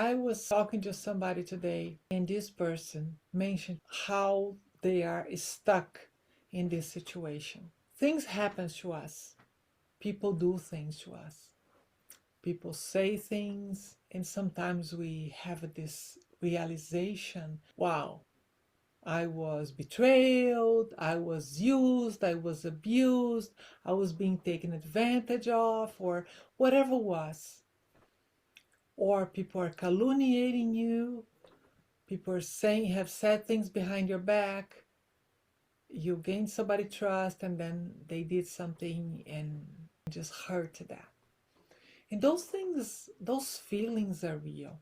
I was talking to somebody today, and this person mentioned how they are stuck in this situation. Things happen to us. People do things to us. People say things, and sometimes we have this realization, wow, I was betrayed, I was used, I was abused, I was being taken advantage of, or whatever it was. Or people are calumniating you, people are saying, have said things behind your back. You gain somebody trust, and then they did something and just hurt that. And those things, those feelings are real.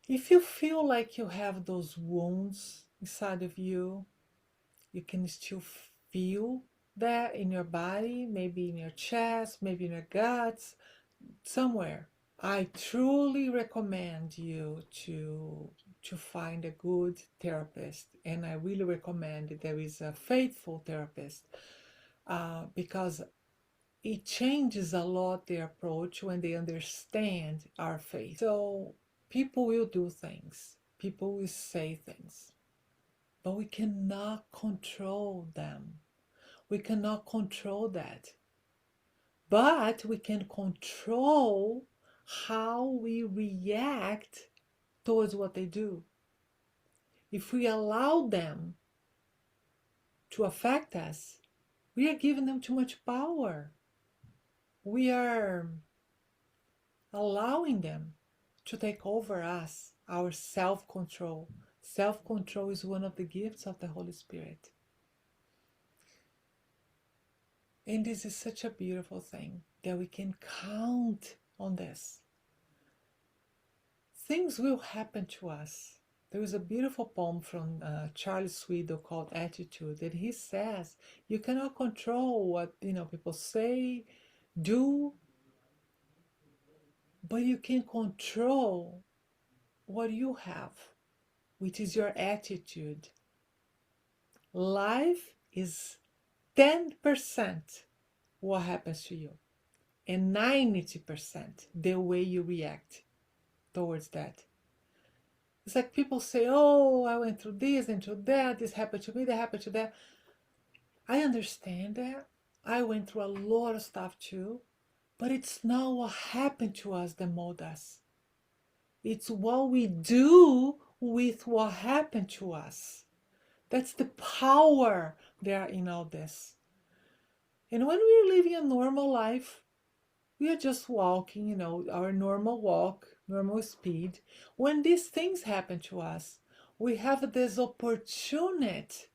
If you feel like you have those wounds inside of you, you can still feel that in your body, maybe in your chest, maybe in your guts, somewhere. I truly recommend you to find a good therapist, and I really recommend that there is a faithful therapist, because it changes a lot the approach when they understand our faith. So people will do things, people will say things, but we cannot control them. We cannot control that. But we can control how we react towards what they do. If we allow them to affect us, we are giving them too much power. We are allowing them to take over us, our self control. Self control is one of the gifts of the Holy Spirit. And this is such a beautiful thing that we can count on this. Things will happen to us. There is a beautiful poem from Charles Swindoll called Attitude, and he says you cannot control what people say, do, but you can control what you have, which is your attitude. Life is 10% what happens to you, and 90% the way you react towards that. It's like people say, oh, I went through this and through that, this happened to me, that happened to that. I understand that. I went through a lot of stuff too, but it's not what happened to us that mold us. It's what we do with what happened to us. That's the power there in all this. And when we're living a normal life, we are just walking, our normal walk, normal speed. When these things happen to us, we have this opportunity,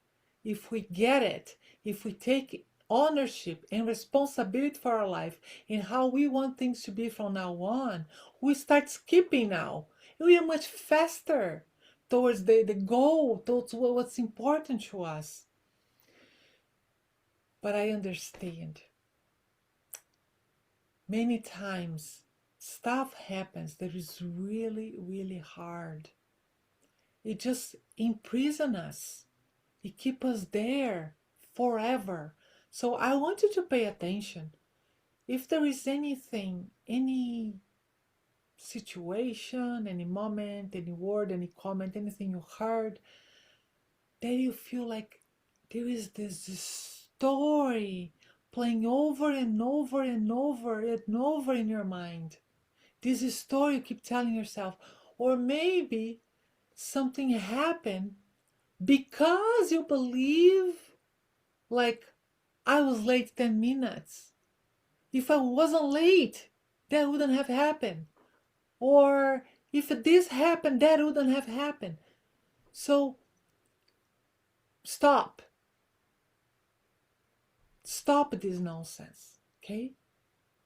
if we get it, if we take ownership and responsibility for our life and how we want things to be from now on, we start skipping now. We are much faster towards the goal, towards what's important to us. But I understand. Many times stuff happens that is really, really hard. It just imprisons us. It keeps us there forever. So I want you to pay attention. If there is anything, any situation, any moment, any word, any comment, anything you heard, that you feel like there is this story playing over and over and over and over in your mind. This is story you keep telling yourself. Or maybe something happened because you believe, like, I was late 10 minutes. If I wasn't late, that wouldn't have happened. Or if this happened, that wouldn't have happened. So stop. Stop this nonsense, okay?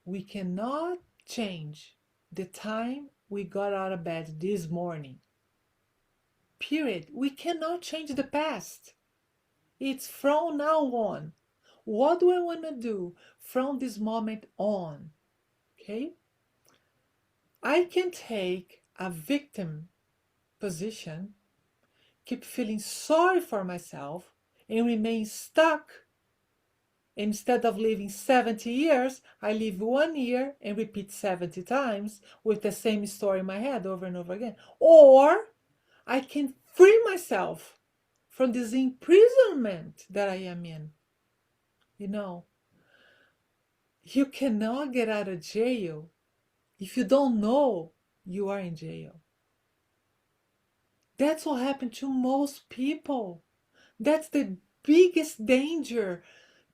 We cannot change the time we got out of bed this morning. Period. We cannot change the past. It's from now on. What do I want to do from this moment on? Okay? I can take a victim position, keep feeling sorry for myself, and remain stuck Instead of living 70 years, I live 1 year and repeat 70 times with the same story in my head over and over again. Or I can free myself from this imprisonment that I am in. You know, you cannot get out of jail if you don't know you are in jail. That's what happened to most people. That's the biggest danger.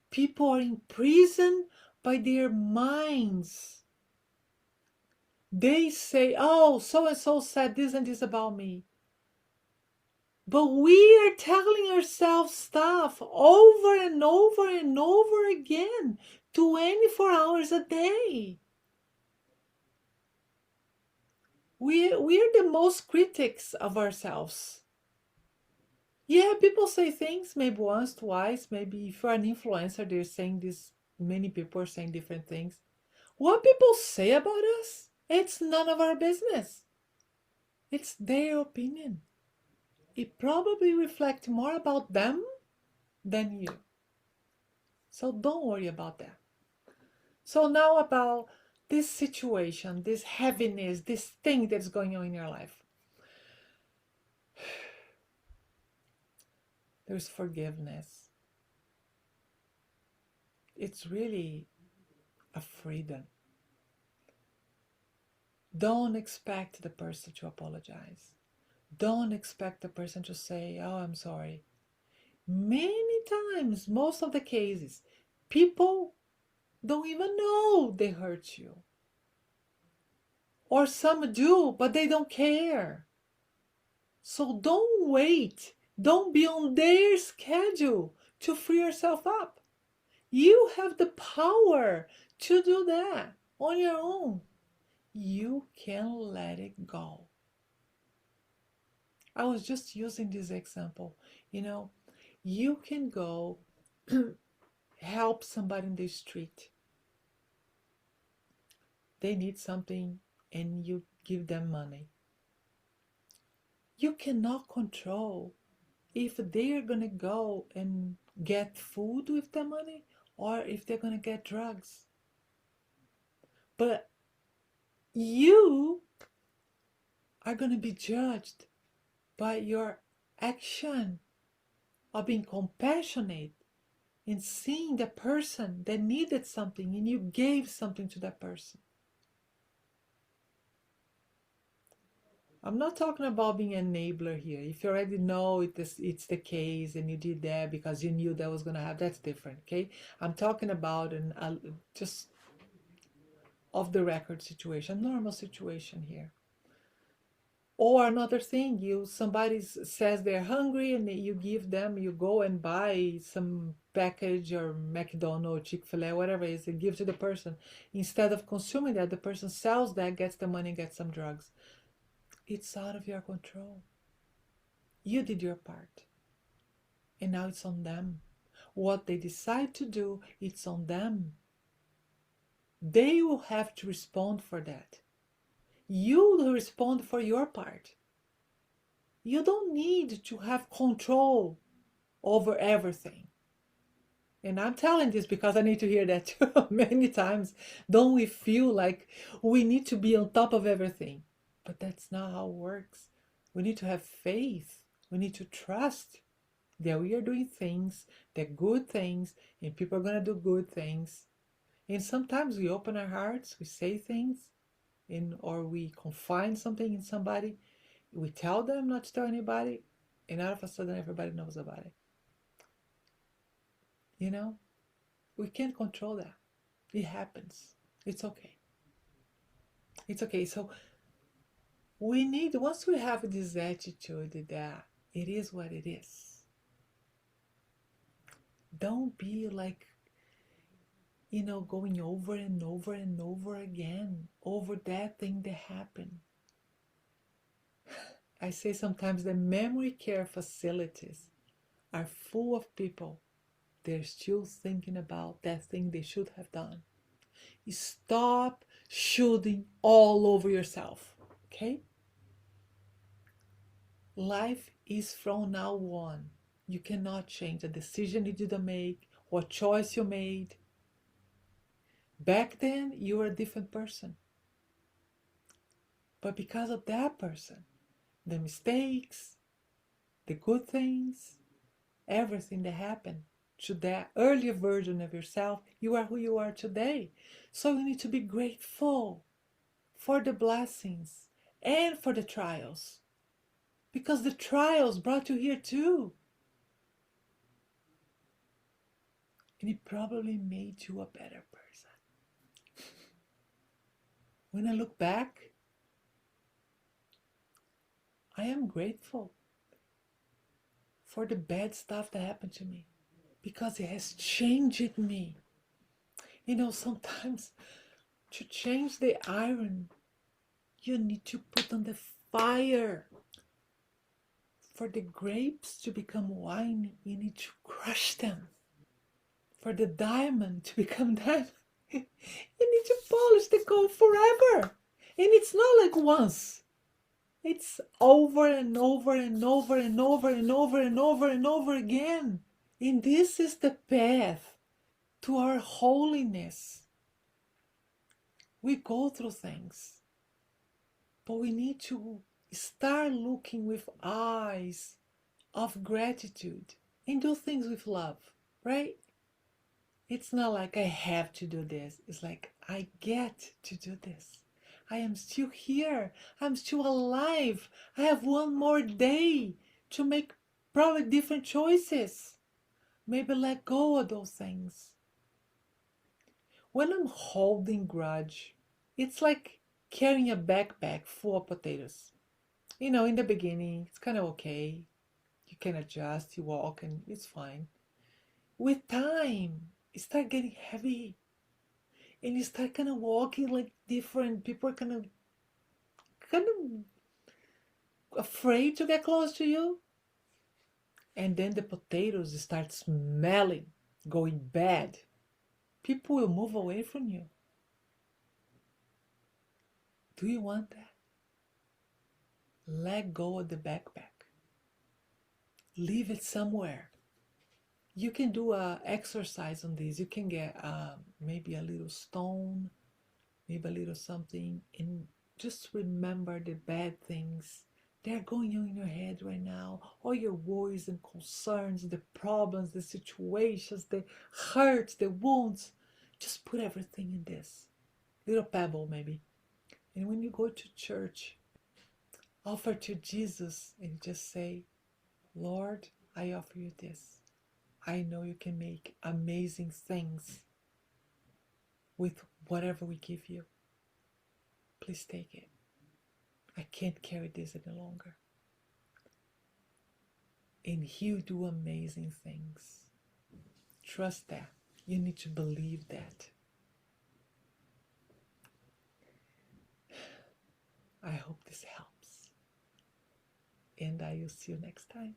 People are imprisoned by their minds. They say, oh, so and so said this and this about me. But we are telling ourselves stuff over and over and over again, 24 hours a day. We're the most critics of ourselves. Yeah, people say things maybe once, twice, maybe if you're an influencer, they're saying this, many people are saying different things. What people say about us, it's none of our business. It's their opinion. It probably reflects more about them than you. So don't worry about that. So now about this situation, this heaviness, this thing that's going on in your life. There's forgiveness. It's really a freedom. Don't expect the person to apologize. Don't expect the person to say, oh, I'm sorry. Many times, most of the cases, people don't even know they hurt you. Or some do, but they don't care. So don't wait. Don't be on their schedule to free yourself up. You have the power to do that on your own. You can let it go. I was just using this example. You know, you can go help somebody in the street. They need something and you give them money. You cannot control if they're going to go and get food with the money or if they're going to get drugs. But you are going to be judged by your action of being compassionate and seeing the person that needed something and you gave something to that person. I'm not talking about being an enabler here. If you already know it's the case and you did that because you knew that was going to happen, that's different, okay? I'm talking about just off the record situation, normal situation here. Or another thing, somebody says they're hungry and you give them, you go and buy some package or McDonald's, Chick-fil-A, whatever it is, and give to the person. Instead of consuming that, the person sells that, gets the money, gets some drugs. It's out of your control. You did your part. And now it's on them. What they decide to do, it's on them. They will have to respond for that. You will respond for your part. You don't need to have control over everything. And I'm telling this because I need to hear that too many times. Don't we feel like we need to be on top of everything? But that's not how it works. We need to have faith. We need to trust that we are doing things, that good things, and people are going to do good things. And sometimes we open our hearts, we say things, or we confide something in somebody. We tell them not to tell anybody, and all of a sudden everybody knows about it. You know, we can't control that. It happens. It's okay. It's okay. So once we have this attitude that it is what it is, don't be like, going over and over and over again over that thing that happened. I say sometimes the memory care facilities are full of people. They're still thinking about that thing they should have done. Stop shooting all over yourself, okay? Life is from now on. You cannot change a decision you didn't make what choice you made. Back then, you were a different person. But because of that person, the mistakes, the good things, everything that happened to that earlier version of yourself, you are who you are today. So you need to be grateful for the blessings and for the trials, because the trials brought you here too. And it probably made you a better person. When I look back, I am grateful for the bad stuff that happened to me, because it has changed me. Sometimes to change the iron, you need to put on the fire. For the grapes to become wine, you need to crush them. For the diamond to become diamond, you need to polish the gold forever. And it's not like once. It's over and over and over and over and over and over and over again. And this is the path to our holiness. We go through things, but we need to start looking with eyes of gratitude and do things with love, right? It's not like I have to do this. It's like I get to do this. I am still here. I'm still alive. I have one more day to make probably different choices. Maybe let go of those things. When I'm holding grudge, it's like carrying a backpack full of potatoes. In the beginning, it's kind of okay. You can adjust, you walk, and it's fine. With time, it starts getting heavy. And you start kind of walking like different people are kind of afraid to get close to you. And then the potatoes start smelling, going bad. People will move away from you. Do you want that? Let go of the backpack. Leave it somewhere. You can do a exercise on this. You can get maybe a little stone, maybe a little something, and just remember the bad things that are going on in your head right now. All your worries and concerns, the problems, the situations, the hurts, the wounds. Just put everything in this little pebble maybe. And when you go to church, offer to Jesus and just say, Lord, I offer you this. I know you can make amazing things with whatever we give you. Please take it. I can't carry this any longer. And He'll do amazing things. Trust that. You need to believe that. I hope this helps. And I will see you next time.